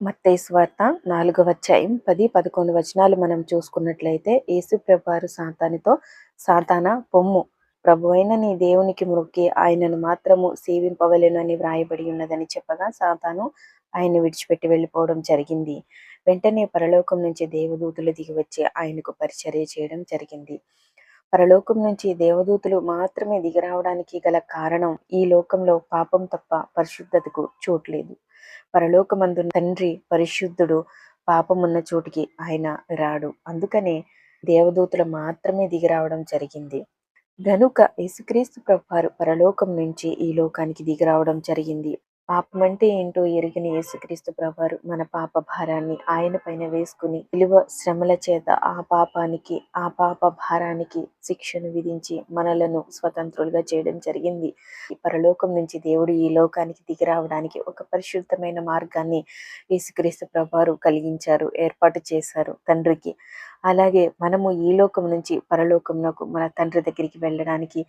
మత్తయి సువార్త 4వ అధ్యాయం 10, 11 వచనాలు మనం చూసుకున్నట్లయితే, యేసు ప్రభువారు సాతానుతో, సాతానా పొమ్ము, ప్రభువైన నీ దేవునికి మొక్కి ఆయనను మాత్రము సేవింపవలెను అని వ్రాయబడి ఉన్నదని చెప్పగా, సాతాను ఆయన్ని విడిచిపెట్టి వెళ్ళిపోవడం జరిగింది. వెంటనే పరలోకం నుంచి దేవదూతలు దిగి వచ్చి ఆయనకు పరిచర్య చేయడం జరిగింది. పరలోకం నుంచి దేవదూతలు మాత్రమే దిగిరావడానికి గల కారణం, ఈ లోకంలో పాపం తప్ప పరిశుద్ధతకు చోట్లేదు. పరలోకమందు తండ్రి పరిశుద్ధుడు, పాపమున్న చోటికి ఆయన రాడు. అందుకనే దేవదూతలు మాత్రమే దిగిరావడం జరిగింది. గనుక యేసుక్రీస్తు ప్రభువారు పరలోకం నుంచి ఈ లోకానికి దిగిరావడం జరిగింది. పాపం అంటే ఏంటో ఎరిగిన యేసుక్రీస్తు ప్రభువారు మన పాప భారాన్ని ఆయన పైన వేసుకుని, విలువ శ్రమల చేత ఆ పాప భారానికి శిక్షను విధించి మనలను స్వతంత్రులుగా చేయడం జరిగింది. ఈ పరలోకం నుంచి దేవుడు ఈ లోకానికి దిగి రావడానికి ఒక పరిశుద్ధమైన మార్గాన్ని యేసుక్రీస్తు ప్రభువారు కలిగించారు, ఏర్పాటు చేశారు తండ్రికి. అలాగే మనము ఈ లోకం నుంచి పరలోకమునకు, మన తండ్రి దగ్గరికి వెళ్ళడానికి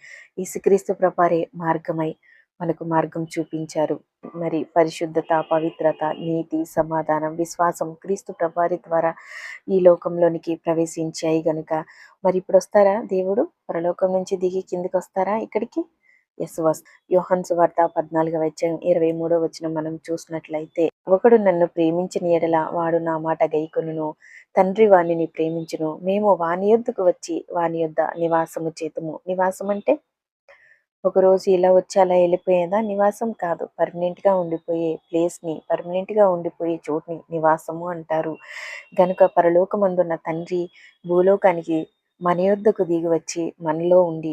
యేసుక్రీస్తు ప్రభువారే మార్గమై మనకు మార్గం చూపించారు. మరి పరిశుద్ధత, పవిత్రత, నీతి, సమాధానం, విశ్వాసం క్రీస్తు ప్రభువారి ద్వారా ఈ లోకంలోనికి ప్రవేశించాయి గనుక, మరి ఇప్పుడు వస్తారా దేవుడు పరలోకం నుంచి దిగి కిందికి వస్తారా ఇక్కడికి? యోహాను సువార్త 14వ అధ్యాయం 23వ వచనం మనం చూసినట్లయితే, ఒకడు నన్ను ప్రేమించిన ఎడల వాడు నా మాట గైకొనును, తండ్రి వానిని ప్రేమించును, మేము వాని యొద్దకు వచ్చి వాని యొద్ద నివాసము చేతుము. నివాసం అంటే ఒకరోజు ఇలా వచ్చి అలా వెళ్ళిపోయేదా? నివాసం కాదు. పర్మనెంట్గా ఉండిపోయే ప్లేస్ని, పర్మనెంట్గా ఉండిపోయే చోటుని నివాసము అంటారు. గనుక పరలోకమందున్న తండ్రి భూలోకానికి మన యొద్దకు దిగి వచ్చి మనలో ఉండి,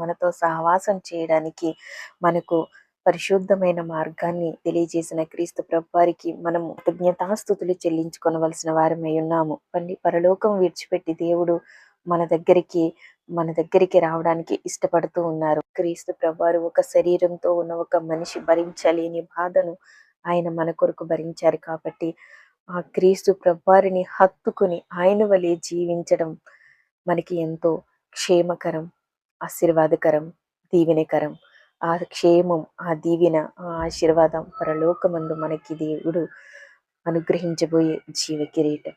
మనతో సహవాసం చేయడానికి, మనకు పరిశుద్ధమైన మార్గాన్ని తెలియజేసిన క్రీస్తు ప్రభువారికి మనము కృతజ్ఞతాస్తుతులు చెల్లించుకొనవలసిన వారమై ఉన్నాము. పరలోకం విడిచిపెట్టి దేవుడు మన దగ్గరికి రావడానికి ఇష్టపడుతూ ఉన్నారు. క్రీస్తు ప్రభువారు ఒక శరీరంతో ఉన్న ఒక మనిషి భరించలేని బాధను ఆయన మన కొరకు భరించారు. కాబట్టి ఆ క్రీస్తు ప్రభువారిని హత్తుకుని ఆయన వలె జీవించడం మనకి ఎంతో క్షేమకరం, ఆశీర్వాదకరం, దీవెనకరం. ఆ క్షేమం, ఆ దీవెన, ఆ ఆశీర్వాదం పరలోకమందు మనకి దేవుడు అనుగ్రహించబోయే జీవ కిరీటం.